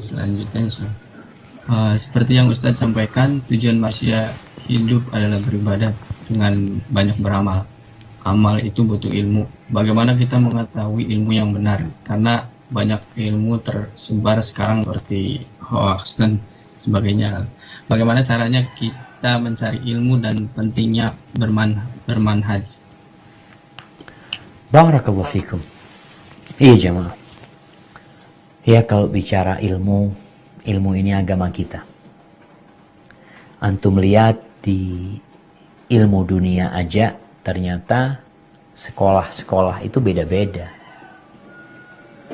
selanjutnya seperti yang Ustadz sampaikan, tujuan manusia hidup adalah beribadah dengan banyak beramal. Amal itu butuh ilmu. Bagaimana kita mengetahui ilmu yang benar? Karena banyak ilmu tersebar sekarang seperti hoax dan sebagainya. Bagaimana caranya kita mencari ilmu dan pentingnya bermanhaj? Barakallahu fikum. Iya jemaah. Ya kalau bicara ilmu ini agama kita. Antum lihat di ilmu dunia aja, ternyata sekolah-sekolah itu beda-beda.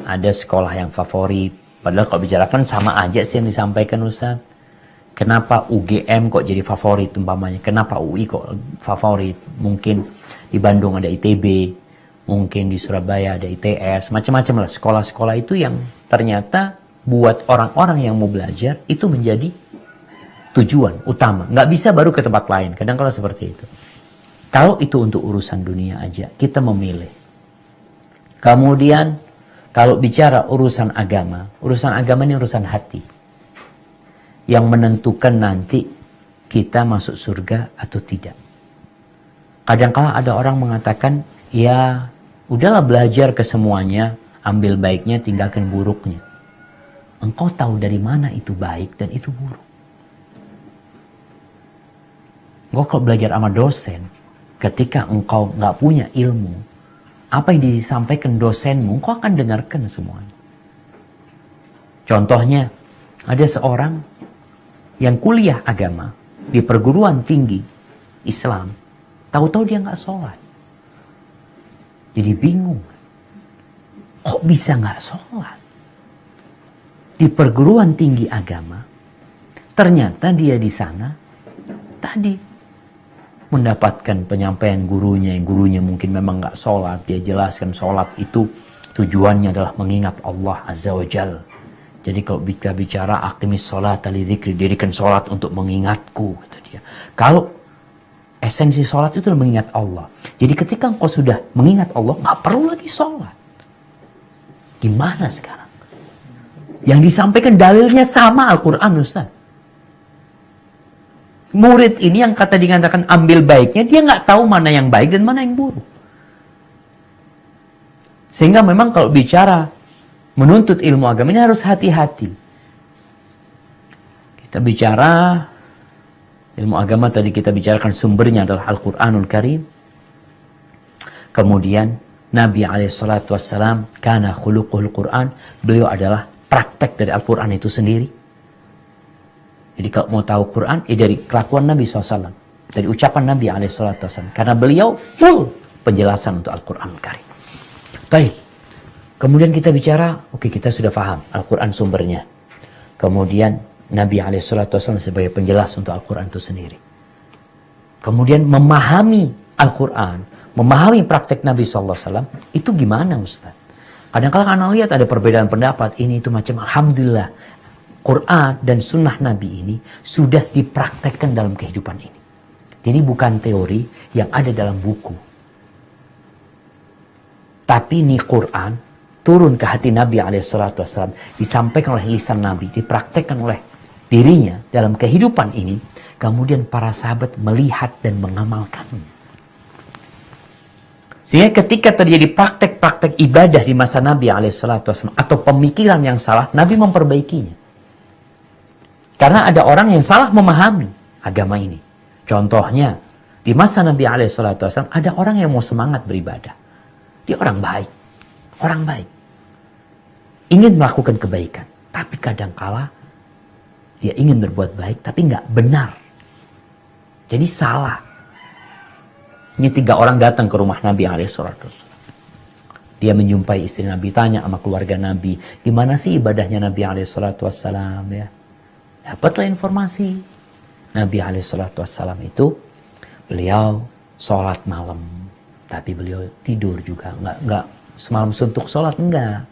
Ada sekolah yang favorit. Padahal kalau bicarakan sama aja sih yang disampaikan Ustaz. Kenapa UGM kok jadi favorit umpamanya? Kenapa UI kok favorit? Mungkin di Bandung ada ITB. Mungkin di Surabaya ada ITS. Macam-macam lah. Sekolah-sekolah itu yang ternyata buat orang-orang yang mau belajar itu menjadi tujuan utama. Nggak bisa baru ke tempat lain. Kadang-kadang seperti itu. Kalau itu untuk urusan dunia aja, kita memilih. Kemudian, kalau bicara urusan agama ini urusan hati. Yang menentukan nanti kita masuk surga atau tidak. Kadang-kala ada orang mengatakan, ya udahlah belajar ke semuanya, ambil baiknya, tinggalkan buruknya. Engkau tahu dari mana itu baik dan itu buruk. Engkau kalau belajar sama dosen, ketika engkau nggak punya ilmu, apa yang disampaikan dosenmu, engkau akan dengarkan semuanya. Contohnya, ada seorang yang kuliah agama di perguruan tinggi Islam, tahu-tahu dia nggak sholat. Jadi bingung. Kok bisa nggak sholat? Di perguruan tinggi agama, ternyata dia di sana tadi mendapatkan penyampaian gurunya, yang gurunya mungkin memang nggak sholat. Dia jelaskan sholat itu tujuannya adalah mengingat Allah Azza wa Jal. Jadi kalau kita bicara aqimis sholat li dzikri, dirikan sholat untuk mengingatku, kata dia. Kalau esensi sholat itu adalah mengingat Allah. Jadi ketika engkau sudah mengingat Allah, nggak perlu lagi sholat. Gimana sekarang? Yang disampaikan dalilnya sama Al-Quran, Ustaz. Murid ini yang kata dikatakan ambil baiknya, dia nggak tahu mana yang baik dan mana yang buruk. Sehingga memang kalau bicara menuntut ilmu agama ini harus hati-hati. Kita bicara ilmu agama, tadi kita bicarakan sumbernya adalah Al-Quranul Karim. Kemudian Nabi SAW, kana khuluquhul Quran, beliau adalah praktek dari Al-Quran itu sendiri. Jadi kalau mau tahu Quran, dari kelakuan Nabi SAW, dari ucapan Nabi SAW. Karena beliau full penjelasan untuk Al-Quran Karim. Baik. Kemudian kita bicara, oke, kita sudah paham Al-Quran sumbernya. Kemudian Nabi SAW sebagai penjelas untuk Al-Quran itu sendiri. Kemudian memahami Al-Quran, memahami praktek Nabi SAW, itu gimana Ustaz? Kadang-kadang anak lihat ada perbedaan pendapat, ini itu macam, alhamdulillah, Quran dan sunnah Nabi ini sudah dipraktekkan dalam kehidupan ini. Jadi bukan teori yang ada dalam buku. Tapi ini Quran turun ke hati Nabi SAW, disampaikan oleh lisan Nabi, dipraktekkan oleh dirinya dalam kehidupan ini, kemudian para sahabat melihat dan mengamalkan. Sehingga ketika terjadi praktek-praktek ibadah di masa Nabi SAW atau pemikiran yang salah, Nabi memperbaikinya. Karena ada orang yang salah memahami agama ini. Contohnya, di masa Nabi SAW ada orang yang mau semangat beribadah. Dia orang baik. Orang baik. Ingin melakukan kebaikan. Tapi kadangkala dia ingin berbuat baik tapi nggak benar. Jadi salah. Ini 3 orang datang ke rumah Nabi SAW. Dia menjumpai istri Nabi, tanya sama keluarga Nabi, gimana sih ibadahnya Nabi SAW ya? Dapatlah informasi. Nabi SAW itu beliau sholat malam, tapi beliau tidur juga, nggak semalam suntuk sholat, enggak.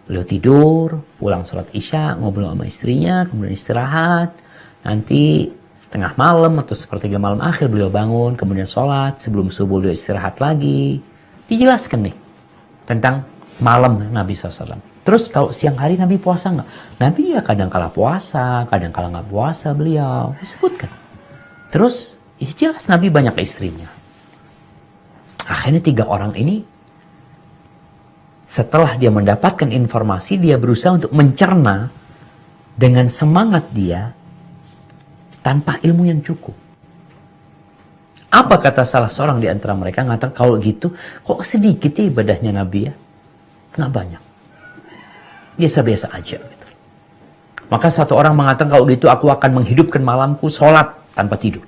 Beliau tidur, pulang sholat isya, ngobrol sama istrinya, kemudian istirahat. Nanti tengah malam atau sepertiga malam akhir beliau bangun, kemudian sholat, sebelum subuh beliau istirahat lagi. Dijelaskan nih tentang malam Nabi SAW. Terus kalau siang hari Nabi puasa nggak? Nabi ya kadang kala puasa, kadang kala nggak puasa beliau. Disebutkan. Terus ya jelas Nabi banyak istrinya. Akhirnya 3 orang ini, setelah dia mendapatkan informasi, dia berusaha untuk mencerna dengan semangat dia tanpa ilmu yang cukup. Apa kata salah seorang di antara mereka? Ngatakan, kalau gitu, kok sedikit ya ibadahnya Nabi ya? Nggak banyak. Biasa-biasa aja. Gitu. Maka satu orang mengatakan, kalau gitu aku akan menghidupkan malamku, sholat tanpa tidur.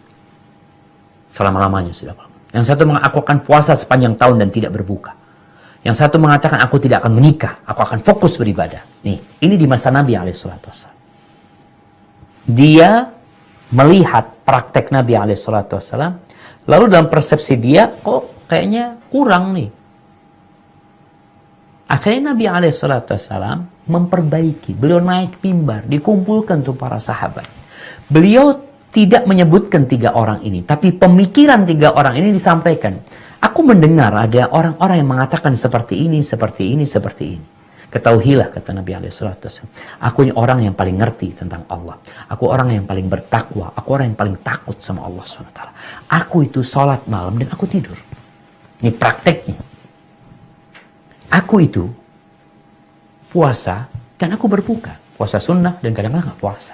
Selama-lamanya sudah. Yang satu mengatakan, aku akan puasa sepanjang tahun dan tidak berbuka. Yang satu mengatakan, aku tidak akan menikah, aku akan fokus beribadah. Nih, ini di masa Nabi SAW. Dia melihat praktek Nabi SAW, lalu dalam persepsi dia, kok kayaknya kurang nih. Akhirnya Nabi SAW memperbaiki. Beliau naik mimbar, dikumpulkan tuh para sahabat. Beliau tidak menyebutkan 3 orang ini, tapi pemikiran 3 orang ini disampaikan. Aku mendengar ada orang-orang yang mengatakan seperti ini, seperti ini, seperti ini. Ketahuilah, kata Nabi SAW, aku ini orang yang paling ngerti tentang Allah. Aku orang yang paling bertakwa. Aku orang yang paling takut sama Allah SWT. Aku itu sholat malam dan aku tidur. Ini prakteknya. Aku itu puasa dan aku berbuka. Puasa sunnah dan kadang-kadang nggak puasa.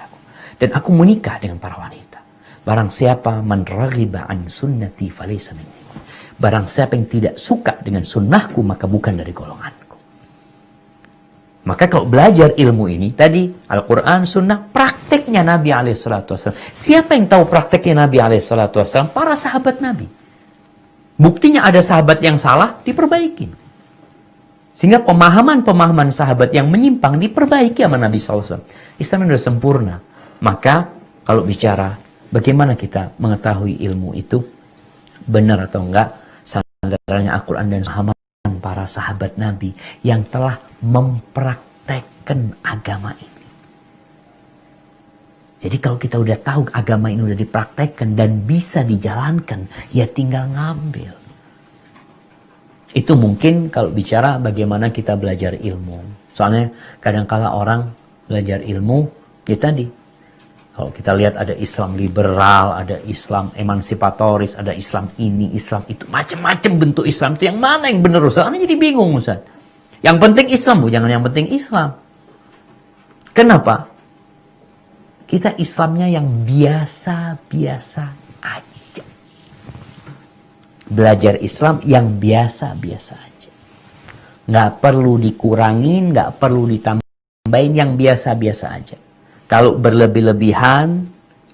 Dan aku menikah dengan para wanita. Barang siapa man raghiba an sunnati falaysa minni. Barang siapa yang tidak suka dengan sunnahku, maka bukan dari golonganku. Maka kalau belajar ilmu ini, tadi Al-Quran, sunnah, prakteknya Nabi SAW. Siapa yang tahu prakteknya Nabi SAW? Para sahabat Nabi. Buktinya ada sahabat yang salah, diperbaiki. Sehingga pemahaman-pemahaman sahabat yang menyimpang diperbaiki sama Nabi SAW. Islam sudah sempurna. Maka kalau bicara bagaimana kita mengetahui ilmu itu benar atau enggak, sandarannya Al-Quran dan pemahaman para sahabat Nabi yang telah mempraktekkan agama ini. Jadi kalau kita udah tahu agama ini udah dipraktekkan dan bisa dijalankan, ya tinggal ngambil. Itu mungkin kalau bicara bagaimana kita belajar ilmu. Soalnya kadang-kala orang belajar ilmu, ya tadi. Kalau kita lihat ada Islam liberal, ada Islam emansipatoris, ada Islam ini, Islam itu. Macam-macam bentuk Islam itu. Yang mana yang benar, Ustaz? Anda jadi bingung, Ustaz. Yang penting Islam, Bu. Jangan yang penting Islam. Kenapa? Kita Islamnya yang biasa-biasa aja. Belajar Islam yang biasa-biasa aja. Nggak perlu dikurangin, nggak perlu ditambahin, yang biasa-biasa aja. Kalau berlebih-lebihan,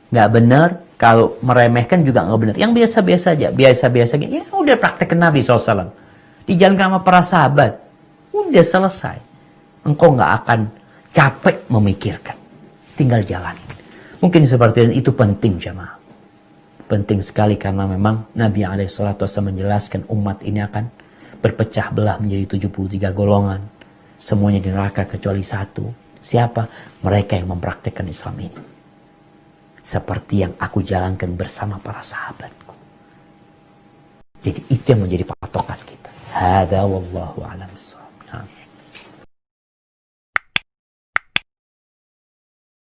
nggak benar. Kalau meremehkan juga nggak benar. Yang biasa-biasa aja. Biasa-biasa aja. Ya udah praktek Nabi SAW. Dijalankan sama para sahabat. Udah selesai. Engkau nggak akan capek memikirkan. Tinggal jalanin. Mungkin seperti itu penting jamaah. Penting sekali karena memang Nabi SAW menjelaskan umat ini akan berpecah belah menjadi 73 golongan. Semuanya di neraka kecuali satu. Siapa? Mereka yang mempraktekkan Islam ini. Seperti yang aku jalankan bersama para sahabatku. Jadi itu yang menjadi patokan kita. Hada wallahu a'lam.